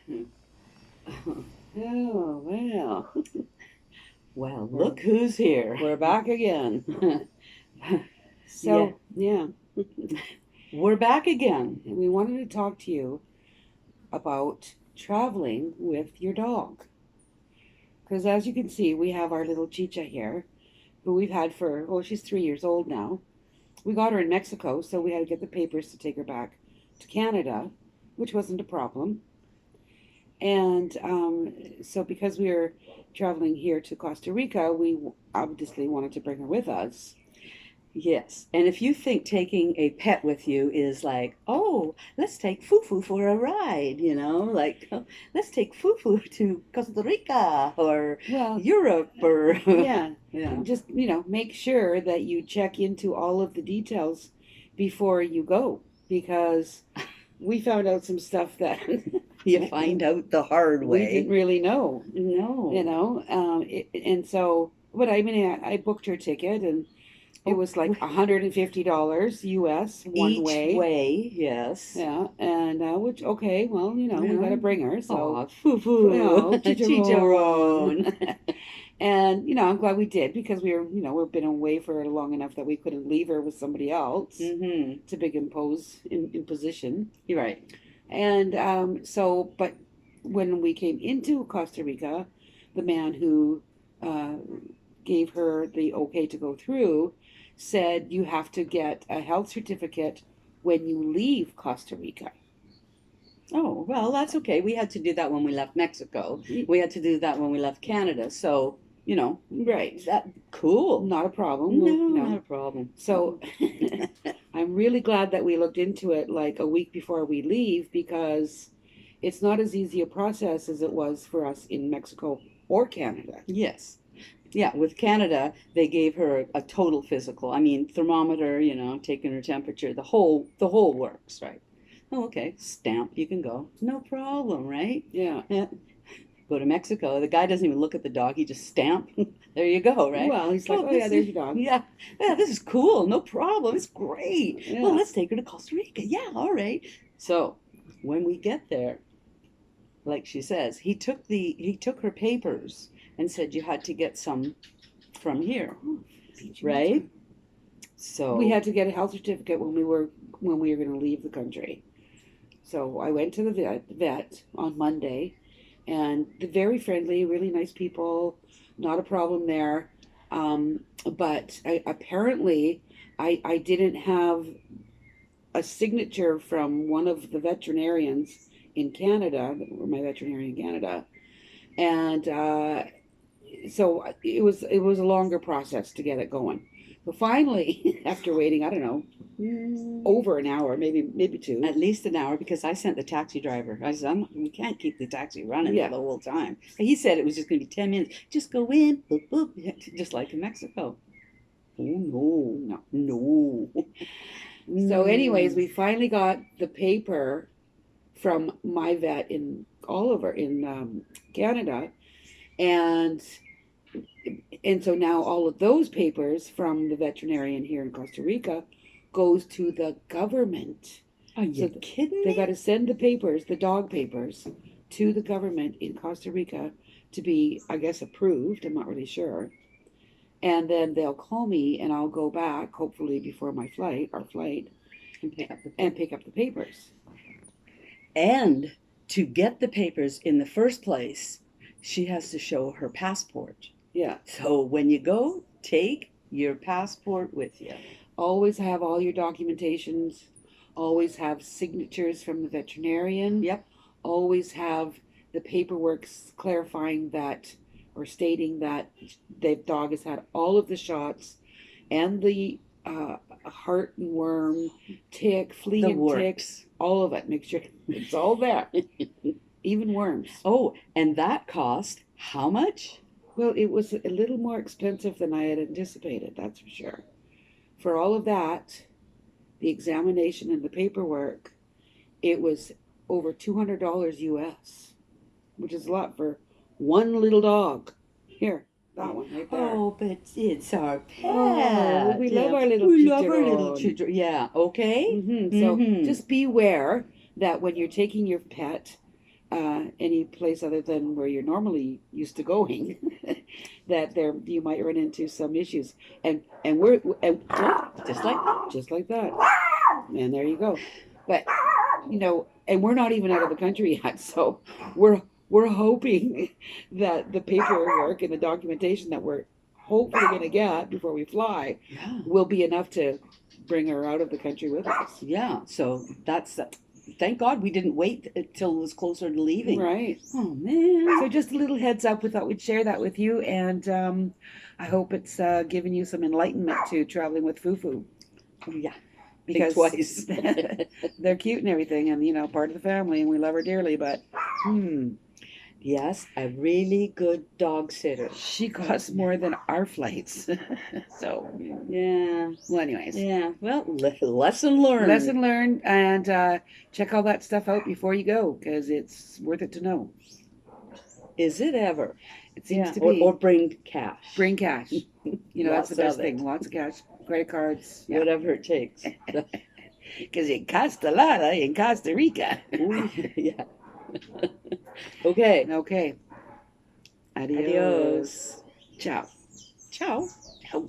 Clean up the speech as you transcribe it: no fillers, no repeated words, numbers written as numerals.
Oh, well. Well, We're, look who's here. we're back again. Yeah, So, yeah, we're back again. we wanted to talk to you about traveling with your dog. Because as you can see, we have our little Chicha here, who we've had for, oh, she's 3 years old now. We got her in Mexico, so we had to get the papers to take her back to Canada, which wasn't a problem. And so, because we were traveling here to Costa Rica, we obviously wanted to bring her with us. Yes, and if you think taking a pet with you is like, oh, let's take Fufu for a ride, like, oh, let's take Fufu to Costa Rica or Well, Europe or, yeah, yeah. just, make sure that you check into all of the details before you go, because we found out some stuff that You find out the hard we didn't way. really know, No. and so, but I mean, I booked her ticket, and it Oh, was like $150 US one each way. way, yes. Yeah, and which, okay, well, we got Yeah. to bring her, so Aw, Fufu, chicharron. chicharron. And I'm glad we did, because we've been away for long enough that we couldn't leave her with somebody else. Mm-hmm. It's a big imposition. You're right. And but when we came into Costa Rica, the man who uh, gave her the okay to go through said you have to get a health certificate when you leave Costa Rica. Oh, well, that's okay. We had to do that when we left Mexico. We had to do that when we left Canada. So, Right. that cool. Not a problem. No, We'll, not a problem. So I'm really glad that we looked into it like a week before we leave, because it's not as easy a process as it was for us in Mexico or Canada. Yes. Yeah, with Canada, they gave her a total physical. I mean, thermometer, taking her temperature, the whole works, right? Oh, okay. Stamp, you can go. No problem, right? Yeah. Yeah. Go to Mexico, the guy doesn't even look at the dog, he just stamp. There you go, right? Well, he's like, oh, yeah, this there's is your dog. yeah, yeah, this is cool, no problem, it's great. Yeah. Well, let's take her to Costa Rica. Yeah, all right. So when we get there, like she says, he took her papers and said you had to get some from here, Oh, right? So we had to get a health certificate when we were going to leave the country. So I went to the vet on Monday, and they're very friendly, really nice people, not a problem there. But apparently, I didn't have a signature from one of the veterinarians in Canada, or my veterinarian in Canada, and so it was a longer process to get it going. But finally, after waiting, I don't know, over an hour, maybe two. at least an hour, because I sent the taxi driver. I said, we can't keep the taxi running Yeah. the whole time. He said it was just going to be 10 minutes. Just go in, boop, boop, just like in Mexico. Oh, no, no. So, anyways, we finally got the paper from my vet in Oliver in Canada, and so now all of those papers from the veterinarian here in Costa Rica goes to the government. Are you So kidding they me? got to send the papers, the dog papers, to the government in Costa Rica to be, I guess, approved. I'm not really sure. And then they'll call me, and I'll go back, hopefully before our flight, And pick up the and pick up the papers. And to get the papers in the first place, she has to show her passport. Yeah. So when you go, take your passport with you. Always have all your documentations. Always have signatures from the veterinarian. Yep. Always have the paperwork clarifying that, or stating that the dog has had all of the shots, and the heartworm, tick, flea The and works. ticks, all of it. Make sure it's all there, even worms. Oh, and that cost how much? Well, it was a little more expensive than I had anticipated, that's for sure. For all of that, the examination and the paperwork, it was over $200 US, which is a lot for one little dog. Here, that one right there. Oh, but it's our pet. Oh, we love our little We love our little chicharron. chicharron. Yeah, okay. So Mhm. just beware that when you're taking your pet any place other than where you're normally used to going, that there you might run into some issues. And we're and Just like that. just like that. And there you go. But and we're not even out of the country yet, so we're we're hoping that the paperwork and the documentation that we're hopefully going to get before we fly Yeah. will be enough to bring her out of the country with us. Yeah. So that's thank God we didn't wait until it was closer to leaving. Right. Oh man. So just a little heads up. We thought we'd share that with you, and I hope it's given you some enlightenment to traveling with Fufu. Yeah. Because twice. they're cute and everything, and part of the family, and we love her dearly. But yes, a really good dog sitter. she costs more than our flights. So Yeah. well, anyways, Yeah. Well, lesson learned. lesson learned, and check all that stuff out before you go, because it's worth it to know. Is it ever? It seems Yeah. to be. Or bring cash. Bring cash. That's the Lots best of thing. it. Lots of cash, credit cards. Yeah. Whatever it takes. Because it costs a lot in Costa Rica. Ooh, yeah. Okay. Okay. Adios. Adios. Ciao. Ciao. Ciao.